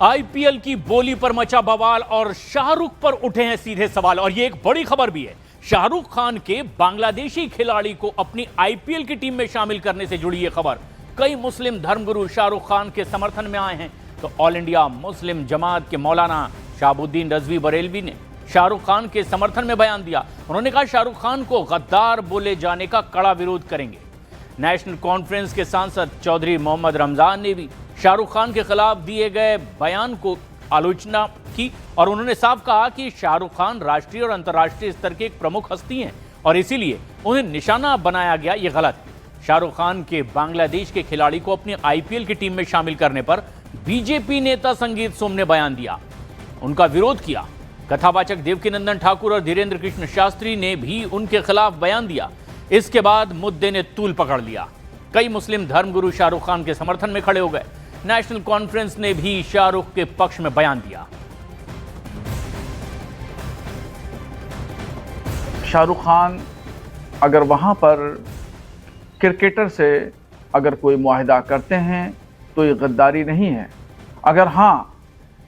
IPL की बोली पर मचा बवाल और शाहरुख पर उठे हैं सीधे सवाल। और ये एक बड़ी खबर भी है, शाहरुख खान के बांग्लादेशी खिलाड़ी को अपनी आईपीएल की टीम में शामिल करने से जुड़ी ये खबर। कई मुस्लिम धर्मगुरु शाहरुख खान के समर्थन में आए हैं। तो ऑल इंडिया मुस्लिम जमात के मौलाना शहाबुद्दीन रजवी बरेलवी ने शाहरुख खान के समर्थन में बयान दिया। उन्होंने कहा शाहरुख खान को गद्दार बोले जाने का कड़ा विरोध करेंगे। नेशनल कॉन्फ्रेंस के सांसद चौधरी मोहम्मद रमजान ने भी शाहरुख खान के खिलाफ दिए गए बयान को आलोचना की और उन्होंने साफ कहा कि शाहरुख खान राष्ट्रीय और अंतर्राष्ट्रीय स्तर के एक प्रमुख हस्ती हैं और इसीलिए उन्हें निशाना बनाया गया, ये गलत है। शाहरुख खान के बांग्लादेश के खिलाड़ी को अपनी आईपीएल की टीम में शामिल करने पर बीजेपी नेता संगीत सोम ने बयान दिया, उनका विरोध किया। कथावाचक देवकीनंदन ठाकुर और धीरेन्द्र कृष्ण शास्त्री ने भी उनके खिलाफ बयान दिया। इसके बाद मुद्दे ने तूल पकड़ लिया। कई मुस्लिम धर्मगुरु शाहरुख खान के समर्थन में खड़े हो गए। नेशनल कॉन्फ्रेंस ने भी शाहरुख के पक्ष में बयान दिया। शाहरुख खान अगर वहां पर क्रिकेटर से अगर कोई मुआहिदा करते हैं तो ये गद्दारी नहीं है। अगर हाँ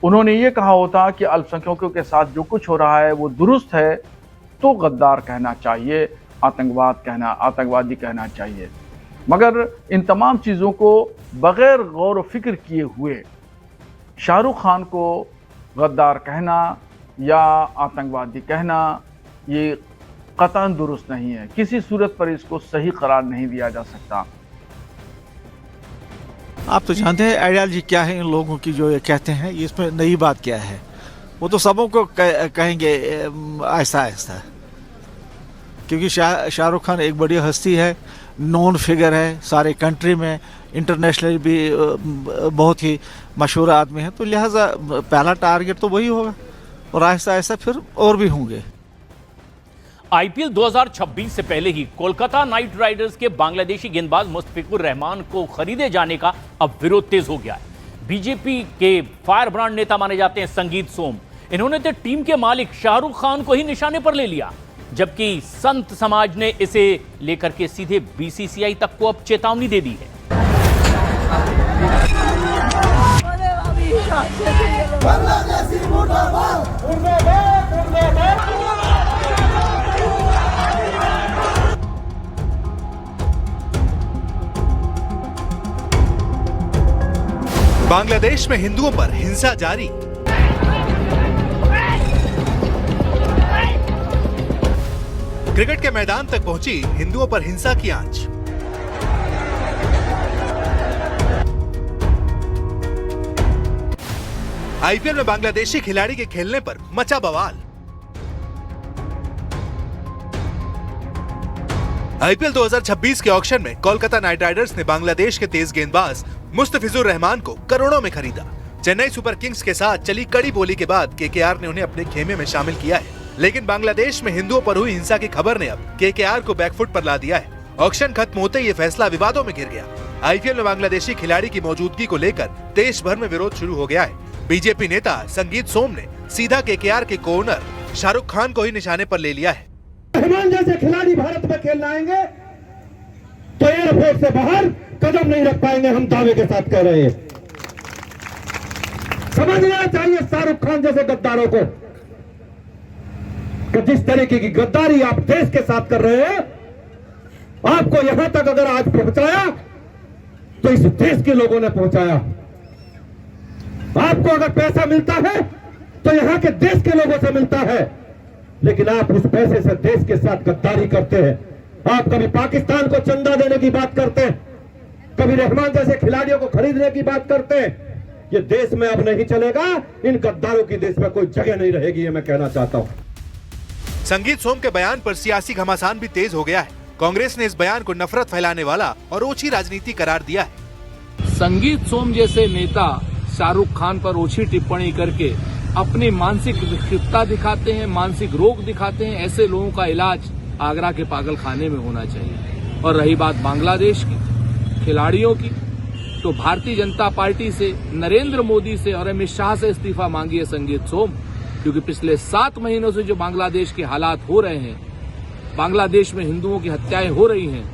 उन्होंने ये कहा होता कि अल्पसंख्यकों के साथ जो कुछ हो रहा है वो दुरुस्त है तो गद्दार कहना चाहिए, आतंकवादी कहना चाहिए। मगर इन तमाम चीज़ों को बग़ैर गौर व फिक्र किए हुए शाहरुख खान को गद्दार कहना या आतंकवादी कहना ये कतई दुरुस्त नहीं है। किसी सूरत पर इसको सही करार नहीं दिया जा सकता। आप तो जानते हैं आइडियोलॉजी क्या है इन लोगों की, जो ये कहते हैं इसमें नई बात क्या है। वो तो सबों को कहेंगे ऐसा ऐसा, क्योंकि शाहरुख खान एक बड़ी हस्ती है, नोन फिगर है सारे कंट्री में, इंटरनेशनल भी बहुत ही मशहूर आदमी है। तो लिहाजा पहला टारगेट तो वही होगा और ऐसा ऐसा फिर और भी होंगे। आईपीएल 2026 से पहले ही कोलकाता नाइट राइडर्स के बांग्लादेशी गेंदबाज मुस्तफिजुर रहमान को खरीदे जाने का अब विरोध तेज हो गया है। बीजेपी के फायर ब्रांड नेता माने जाते हैं संगीत सोम, इन्होंने तो टीम के मालिक शाहरुख खान को ही निशाने पर ले लिया, जबकि संत समाज ने इसे लेकर के सीधे बीसीसीआई तक को अब चेतावनी दे दी है। बांग्लादेश में हिंदुओं पर हिंसा जारी। क्रिकेट के मैदान तक पहुंची हिंदुओं पर हिंसा की आंच। आईपीएल में बांग्लादेशी खिलाड़ी के खेलने पर मचा बवाल। आईपीएल 2026 के ऑक्शन में कोलकाता नाइट राइडर्स ने बांग्लादेश के तेज गेंदबाज मुस्तफिजुर रहमान को करोड़ों में खरीदा। चेन्नई सुपर किंग्स के साथ चली कड़ी बोली के बाद केकेआर ने उन्हें अपने खेमे में शामिल किया है। लेकिन बांग्लादेश में हिंदुओं पर हुई हिंसा की खबर ने अब केकेआर को बैकफुट पर ला दिया है। ऑक्शन खत्म होते ही ये फैसला विवादों में घिर गया। आईपीएल में बांग्लादेशी खिलाड़ी की मौजूदगी को लेकर देश भर में विरोध शुरू हो गया है। बीजेपी नेता संगीत सोम ने सीधा केकेआर के कोऑनर शाहरुख खान को ही निशाने पर ले लिया है। रहमान जैसे खिलाड़ी भारत में खेलने आएंगे तो एयरपोर्ट से बाहर कदम नहीं रख पाएंगे, हम दावे के साथ कह रहे हैं। समझना चाहिए शाहरुख खान जैसे गद्दारों को कि जिस तरीके की गद्दारी आप देश के साथ कर रहे हैं, आपको यहां तक अगर आज पहुंचाया तो इस देश के लोगों ने पहुंचाया। आपको अगर पैसा मिलता है तो यहां के देश के लोगों से मिलता है, लेकिन आप उस पैसे से देश के साथ गद्दारी करते हैं। आप कभी पाकिस्तान को चंदा देने की बात करते हैं, कभी रहमान जैसे खिलाड़ियों को खरीदने की बात करते हैं। ये देश में अब नहीं चलेगा, इन गद्दारों की देश में कोई जगह नहीं रहेगी, ये मैं कहना चाहता हूं। संगीत सोम के बयान पर सियासी घमासान भी तेज हो गया है। कांग्रेस ने इस बयान को नफरत फैलाने वाला और ओछी राजनीति करार दिया है। संगीत सोम जैसे नेता शाहरुख खान पर ओछी टिप्पणी करके अपनी मानसिक विक्षिप्तता दिखाते हैं, मानसिक रोग दिखाते हैं। ऐसे लोगों का इलाज आगरा के पागल खाने में होना चाहिए। और रही बात बांग्लादेश की खिलाड़ियों की, तो भारतीय जनता पार्टी से, नरेंद्र मोदी से और अमित शाह से इस्तीफा मांगी है संगीत सोम, क्योंकि पिछले 7 महीनों से जो बांग्लादेश के हालात हो रहे हैं, बांग्लादेश में हिंदुओं की हत्याएं हो रही हैं,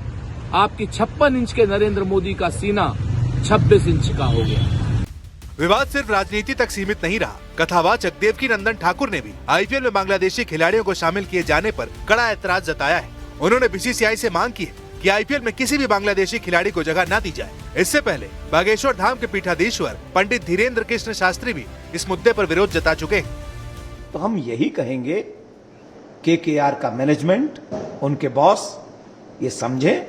आपकी 56 इंच के नरेंद्र मोदी का सीना 26 इंच का हो गया। विवाद सिर्फ राजनीति तक सीमित नहीं रहा। कथावाचक देवकी नंदन ठाकुर ने भी आईपीएल में बांग्लादेशी खिलाड़ियों को शामिल किए जाने पर कड़ा ऐतराज जताया है। उन्होंने बीसीसीआई से मांग की है कि आईपीएल में किसी भी बांग्लादेशी खिलाड़ी को जगह न दी जाए। इससे पहले बागेश्वर धाम के पीठाधीश्वर पंडित धीरेन्द्र कृष्ण शास्त्री भी इस मुद्दे पर विरोध जता चुके हैं। तो हम यही कहेंगे केकेआर का मैनेजमेंट, उनके बॉस ये समझें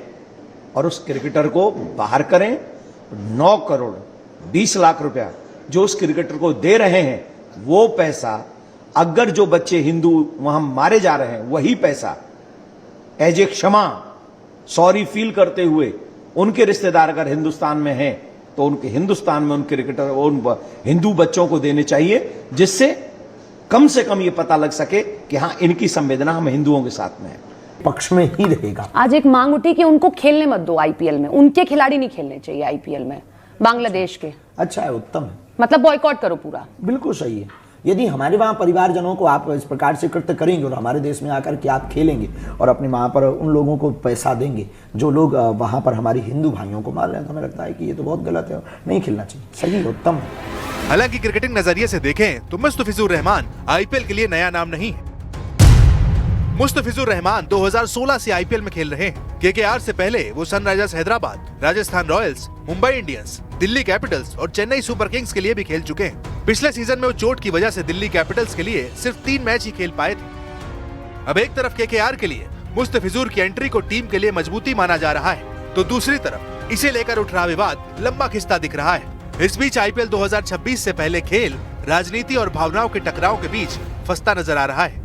और उस क्रिकेटर को बाहर करें। 9 करोड़ 20 लाख रुपया जो उस क्रिकेटर को दे रहे हैं, वो पैसा अगर जो बच्चे हिंदू वहां मारे जा रहे हैं, वही पैसा एज ए क्षमा, सॉरी फील करते हुए उनके रिश्तेदार अगर हिंदुस्तान में हैं तो उनके हिंदुस्तान में उन क्रिकेटर, उन हिंदू बच्चों को देने चाहिए, जिससे कम से कम ये पता लग सके कि हाँ, इनकी संवेदना हम हिंदुओं के साथ में है, पक्ष में ही रहेगा। आज एक मांग उठी कि उनको खेलने मत दो आईपीएल में, उनके खिलाड़ी नहीं खेलने चाहिए आईपीएल में, बांग्लादेश के। अच्छा है, उत्तम है, मतलब बॉयकॉट करो पूरा। बिल्कुल सही है। यदि हमारे वहाँ परिवारजनों को आप इस प्रकार से कृत्य करेंगे और हमारे देश में आकर के आप खेलेंगे और अपने वहाँ पर उन लोगों को पैसा देंगे जो लोग वहाँ पर हमारे हिंदू भाइयों को मार रहे हैं, तो हमें लगता है कि ये तो बहुत गलत है, नहीं खेलना चाहिए। सही, उत्तम है। हालांकि क्रिकेटिंग नजरिए से देखें तो मुस्तफिजुर रहमान आईपीएल के लिए नया नाम नहीं है। मुस्तफिजुर रहमान 2016 से आईपीएल में खेल रहे हैं। केकेआर से पहले वो Sunrisers Hyderabad, Rajasthan Royals, Mumbai Indians, Delhi Capitals और चेन्नई सुपर किंग्स के लिए भी खेल चुके हैं। पिछले सीजन में वो चोट की वजह से दिल्ली कैपिटल्स के लिए सिर्फ 3 मैच ही खेल पाए थे। अब एक तरफ केकेआर के लिए मुस्तफिजुर की एंट्री को टीम के लिए मजबूती माना जा रहा है, तो दूसरी तरफ इसे लेकर उठ रहा विवाद लंबा खिंचता दिख रहा है। इस बीच आईपीएल 2026 से पहले खेल राजनीति और भावनाओं के टकराव के बीच फंसता नजर आ रहा है।